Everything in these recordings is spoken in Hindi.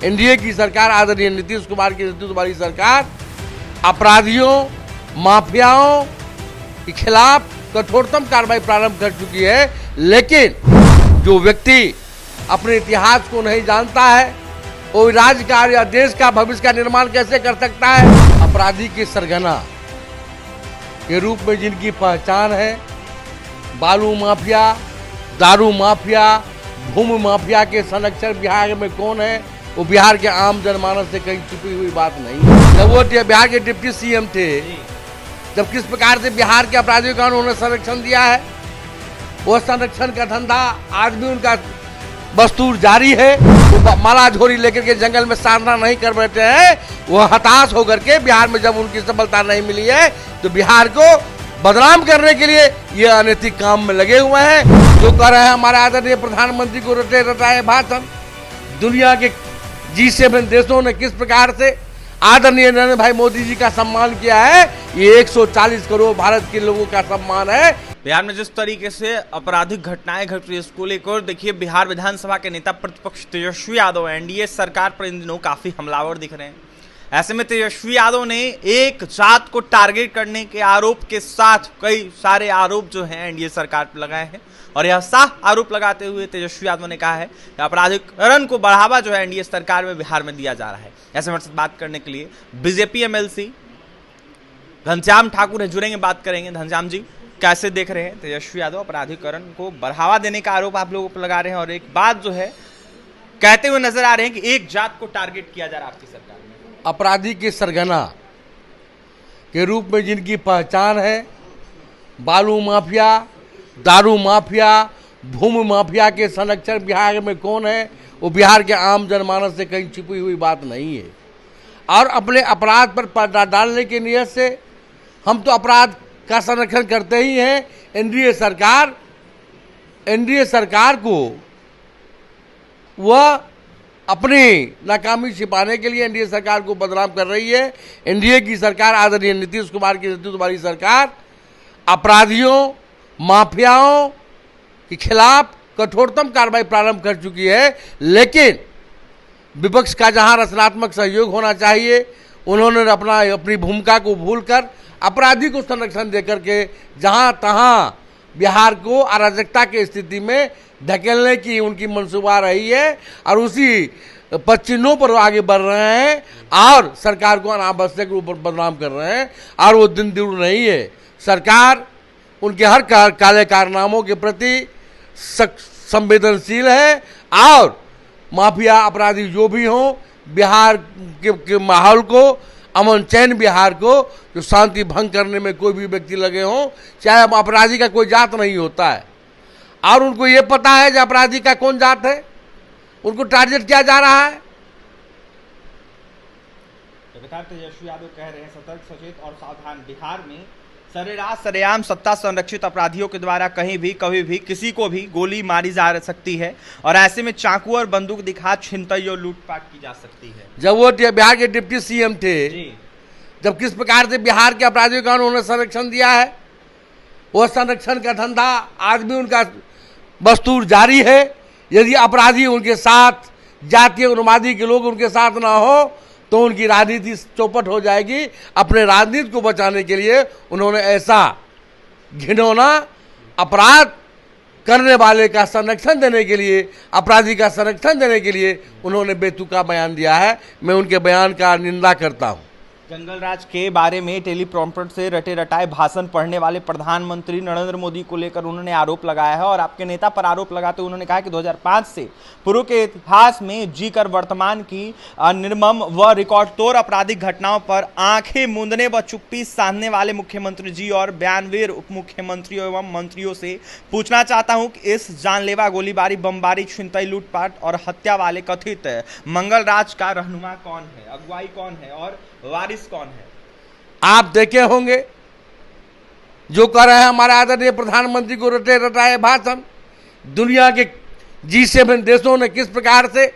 एनडीए की सरकार, आदरणीय नीतीश कुमार की नेतृत्व वाली सरकार अपराधियों, माफियाओं के खिलाफ कठोरतम कार्रवाई प्रारंभ कर चुकी है। लेकिन जो व्यक्ति अपने इतिहास को नहीं जानता है वो राज्य का या देश का भविष्य का निर्माण कैसे कर सकता है। अपराधी के सरगना के रूप में जिनकी पहचान है, बालू माफिया, दारू माफिया, भूमि माफिया के संरक्षक बिहार में कौन है, वो बिहार के आम जनमानस से कहीं छुपी हुई बात नहीं है। जब वो बिहार के डिप्टी सीएम थे, जब किस प्रकार से बिहार के अपराधियों का उन्होंने संरक्षण दिया है, वो संरक्षण का धंधा आज भी उनका बस्तूर जारी है। वो माला झोरी लेकर के जंगल में साधना नहीं कर बैठे हैं। वो हताश होकर के बिहार में जब उनकी सफलता नहीं मिली है तो बिहार को बदनाम करने के लिए ये अनैतिक काम में लगे हुए हैं। जो कर रहे हैं हमारे आदरणीय प्रधानमंत्री को रटे रटाए भाषण, दुनिया के G7 देशों ने किस प्रकार से आदरणीय नरेंद्र भाई मोदी जी का सम्मान किया है, ये 140 करोड़ भारत के लोगों का सम्मान है। बिहार में जिस तरीके से आपराधिक घटनाएं घट रही है, इसको लेकर देखिए बिहार विधानसभा के नेता प्रतिपक्ष तेजस्वी यादव एनडीए सरकार पर इन दिनों काफी हमलावर दिख रहे हैं। ऐसे में तेजस्वी यादव ने एक जात को टारगेट करने के आरोप के साथ कई सारे आरोप जो हैं एनडीए सरकार पर लगाए हैं और यह साफ आरोप लगाते हुए तेजस्वी यादव ने कहा है कि आपराधिकरण को बढ़ावा जो है एनडीए सरकार में बिहार में दिया जा रहा है। ऐसे में बात करने के लिए बीजेपी एमएलसी घनश्याम ठाकुर है, जुड़ेंगे, बात करेंगे। घनश्याम जी, कैसे देख रहे हैं तेजस्वी यादव अपराधिकरण को बढ़ावा देने का आरोप आप लोगों पर लगा रहे हैं और एक बात जो है कहते हुए नजर आ रहे हैं कि एक जात को टारगेट किया जा रहा है आपकी सरकार में। अपराधी के सरगना के रूप में जिनकी पहचान है, बालू माफिया, दारू माफिया, भूमि माफिया के संरक्षक बिहार में कौन है, वो बिहार के आम जनमानस से कहीं छिपी हुई बात नहीं है। और अपने अपराध पर पर्दा डालने की नियत से हम तो अपराध का संरक्षण करते ही हैं। एनडीए सरकार को वह अपनी नाकामी छिपाने के लिए एनडीए सरकार को बदनाम कर रही है। एनडीए की सरकार, आदरणीय नीतीश कुमार की नेतृत्व वाली सरकार अपराधियों, माफियाओं के खिलाफ कठोरतम कार्रवाई प्रारंभ कर चुकी है। लेकिन विपक्ष का जहां रचनात्मक सहयोग होना चाहिए, उन्होंने अपनी भूमिका को भूलकर अपराधी को संरक्षण देकर के जहां तहां बिहार को अराजकता की स्थिति में धकेलने की उनकी मंसूबा रही है और उसी पच्चीनों पर आगे बढ़ रहे हैं और सरकार को अनावश्यक रूप से बदनाम कर रहे हैं। और वो दिन दूर नहीं है, सरकार उनके हर काले कारनामों के प्रति संवेदनशील है और माफिया अपराधी जो भी हों, बिहार के माहौल को, अमन चैन बिहार को जो शांति भंग करने में कोई भी व्यक्ति लगे हों, चाहे अपराधी का कोई जात नहीं होता है और उनको ये पता है कि अपराधी का कौन जात है, उनको टारगेट किया जा रहा है। लगातार तेजस्वी यादव कह रहे हैं सतर्क, सचेत और सावधान। बिहार में सरेआम सत्ता संरक्षित अपराधियों के द्वारा कहीं भी कभी भी किसी को भी गोली मारी जा सकती है और ऐसे में चाकू और बंदूक दिखा छिनतई और लूटपाट की जा सकती है। जब वो बिहार के डिप्टी सीएम थे, जब किस प्रकार से बिहार के अपराधियों का उन्होंने संरक्षण दिया है, वो संरक्षण का धंधा आज भी उनका बस्तूर जारी है। यदि अपराधी उनके साथ, जातीय उन्मादी के लोग उनके साथ ना हो तो उनकी राजनीति चौपट हो जाएगी। अपने राजनीति को बचाने के लिए उन्होंने ऐसा घिनौना अपराध करने वाले का संरक्षण देने के लिए, अपराधी का संरक्षण देने के लिए उन्होंने बेतुका बयान दिया है। मैं उनके बयान का निंदा करता हूं। जंगल राज के बारे में टेलीप्रॉम्प्टर से रटे रटाए भाषण पढ़ने वाले प्रधानमंत्री नरेंद्र मोदी को लेकर उन्होंने आरोप लगाया है और आपके नेता पर आरोप लगाते उन्होंने कहा कि 2005 से पूर्व के इतिहास में जीकर वर्तमान की निर्मम व रिकॉर्ड तोड़ आपराधिक घटनाओं पर आंखें मूंदने व चुप्पी साधने वाले मुख्यमंत्री जी और बयानवीर उप मुख्यमंत्रियों एवं मंत्रियों से पूछना चाहता हूं कि इस जानलेवा गोलीबारी, बमबारी, छिनतई, लूटपाट और हत्या वाले कथित मंगल राज का रहनुमा कौन है, अगुवाई कौन है और वारिस कौन है? आप देखे होंगे जो कर रहे हैं हमारे आदरणीय प्रधानमंत्री को रटे रटाए भाषण, दुनिया के G7 देशों ने किस प्रकार से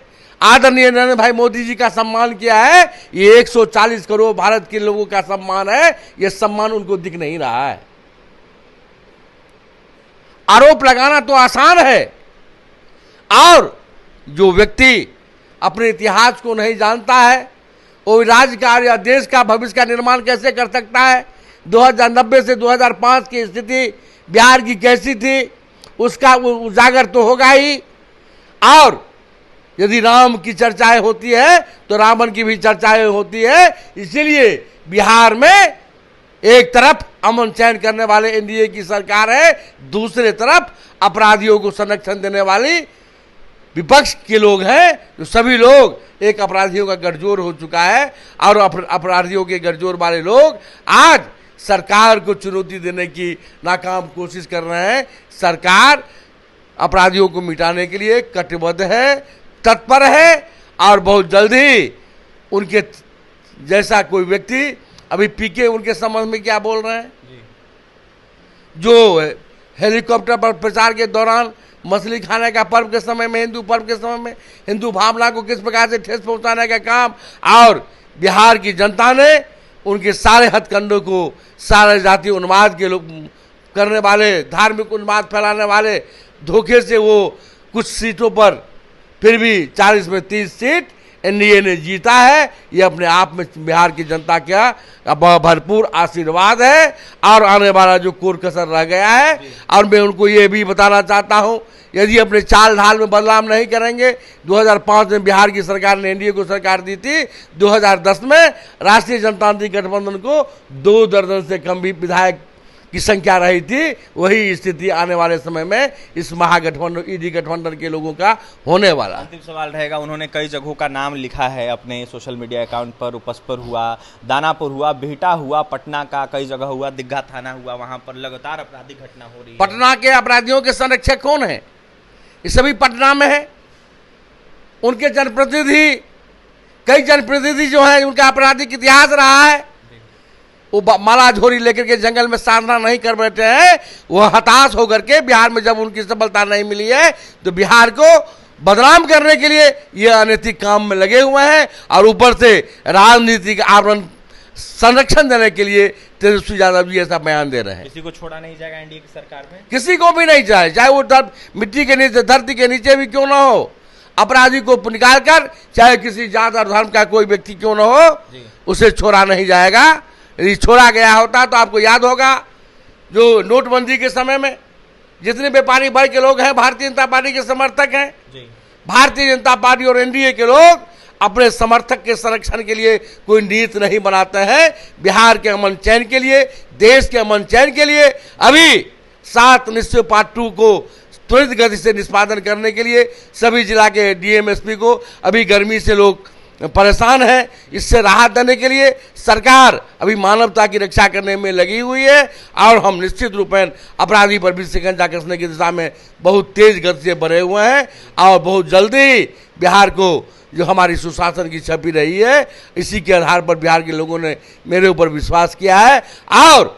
आदरणीय नरेंद्र भाई मोदी जी का सम्मान किया है, ये 140 करोड़ भारत के लोगों का सम्मान है। ये सम्मान उनको दिख नहीं रहा है। आरोप लगाना तो आसान है और जो व्यक्ति अपने इतिहास को नहीं जानता है, वो राज्य का या देश का भविष्य का निर्माण कैसे कर सकता है? 2090 से 2005 की स्थिति बिहार की कैसी थी, उसका उजागर तो होगा ही। और यदि राम की चर्चाएं होती है तो रावण की भी चर्चाएं होती है। इसीलिए बिहार में एक तरफ अमन चैन करने वाले एनडीए की सरकार है, दूसरे तरफ अपराधियों को संरक्षण देने वाली विपक्ष के लोग हैं, जो सभी लोग एक अपराधियों का गठजोड़ हो चुका है। और अपराधियों के गठजोड़ वाले लोग आज सरकार को चुनौती देने की नाकाम कोशिश कर रहे हैं। सरकार अपराधियों को मिटाने के लिए कटिबद्ध है, तत्पर है, और बहुत जल्दी उनके जैसा कोई व्यक्ति, अभी पीके उनके संबंध में क्या बोल रहे हैं, जो हेलीकॉप्टर पर प्रचार के दौरान मछली खाने का पर्व के समय में, हिंदू पर्व के समय में हिंदू भावना को किस प्रकार से ठेस पहुंचाने का काम, और बिहार की जनता ने उनके सारे हथकंडों को, सारे जातीय उन्माद के लोग करने वाले, धार्मिक उन्माद फैलाने वाले धोखे से वो कुछ सीटों पर फिर भी 40 में 30 सीट एनडीए ने जीता है। ये अपने आप में बिहार की जनता का भरपूर आशीर्वाद है। और आने वाला जो कोर कसर रह गया है, और मैं उनको ये भी बताना चाहता हूँ, यदि अपने चाल ढाल में बदलाव नहीं करेंगे, 2005 में बिहार की सरकार ने एनडीए को सरकार दी थी, 2010 में राष्ट्रीय जनतांत्रिक गठबंधन को 2 दर्जन से कम भी विधायक की संख्या रही थी। वही स्थिति आने वाले समय में इस महागठबंधन, ईडी गठबंधन के लोगों का होने वाला। अंतिम सवाल रहेगा, उन्होंने कई जगहों का नाम लिखा है अपने सोशल मीडिया अकाउंट पर, उपसपुर हुआ, दानापुर हुआ, बिहटा हुआ, पटना का कई जगह हुआ, दिग्घा थाना हुआ, वहां पर लगातार आपराधिक घटना हो रही है। पटना के अपराधियों के संरक्षक कौन है? ये सभी पटना में है। उनके जनप्रतिनिधि, कई जनप्रतिनिधि जो है, उनका आपराधिक इतिहास रहा है। वो माला झोरी लेकर के जंगल में साधना नहीं कर बैठे हैं। वो हताश होकर के बिहार में जब उनकी सफलता नहीं मिली है तो बिहार को बदनाम करने के लिए ये अनैतिक काम में लगे हुए हैं, और ऊपर से राजनीतिक आवरण संरक्षण देने के लिए तेजस्वी यादव जी ऐसा बयान दे रहे हैं। किसी को छोड़ा नहीं जाएगा एनडीए की सरकार में, किसी को भी नहीं जाए, चाहे वो मिट्टी के नीचे, धरती के नीचे भी क्यों ना हो। अपराधी को निकाल कर, चाहे किसी जात और धर्म का कोई व्यक्ति क्यों ना हो, उसे छोड़ा नहीं जाएगा। यदि छोड़ा गया होता तो आपको याद होगा, जो नोटबंदी के समय में जितने व्यापारी वर्ग के लोग हैं, भारतीय जनता पार्टी के समर्थक हैं, भारतीय जनता पार्टी और एनडीए के लोग अपने समर्थक के संरक्षण के लिए कोई नीति नहीं बनाते हैं। बिहार के अमन चैन के लिए, देश के अमन चैन के लिए अभी 7 निश्चय पार्ट 2 को त्वरित गति से निष्पादन करने के लिए सभी जिला के डीएम एसपी को, अभी गर्मी से लोग परेशान है, इससे राहत देने के लिए सरकार अभी मानवता की रक्षा करने में लगी हुई है। और हम निश्चित रूपेण अपराधी पर भी शिकंजा कसने की दिशा में बहुत तेज गति से बढ़े हुए हैं, और बहुत जल्दी बिहार को जो हमारी सुशासन की छवि रही है, इसी के आधार पर बिहार के लोगों ने मेरे ऊपर विश्वास किया है। और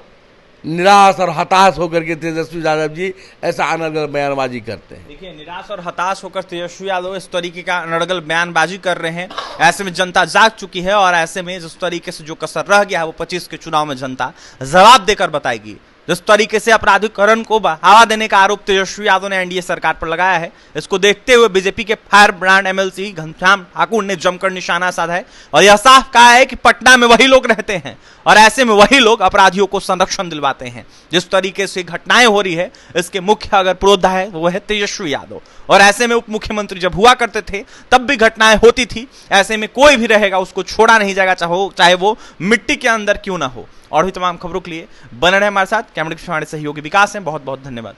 निराश और हताश होकर के तेजस्वी यादव जी ऐसा अनर्गल बयानबाजी करते हैं। देखिए, निराश और हताश होकर तेजस्वी यादव इस तरीके का अनर्गल बयानबाजी कर रहे हैं। ऐसे में जनता जाग चुकी है, और ऐसे में जिस तरीके से जो कसर रह गया है वो 25 के चुनाव में जनता जवाब देकर बताएगी। जिस तरीके से अपराधीकरण को बढ़ावा देने का आरोप तेजस्वी यादव ने एनडीए सरकार पर लगाया है, इसको देखते हुए बीजेपी के fire brand MLC Ghanshyam Thakur ने जमकर निशाना साधा है, और यह साफ कहा है कि पटना में वही लोग रहते हैं, और ऐसे में वही लोग अपराधियों को संरक्षण दिलवाते हैं। जिस तरीके से घटनाएं हो रही है, इसके मुख्य अगर पुरोधा है वो है तेजस्वी यादव। और ऐसे में उप मुख्यमंत्री जब हुआ करते थे तब भी घटनाएं होती थी। ऐसे में कोई भी रहेगा उसको छोड़ा नहीं जाएगा, चाहे वो मिट्टी के अंदर क्यों ना हो। और भी तमाम खबरों के लिए बने रहे हमारे साथ। कैमरे के हमारे सहयोगी विकास हैं। बहुत बहुत धन्यवाद।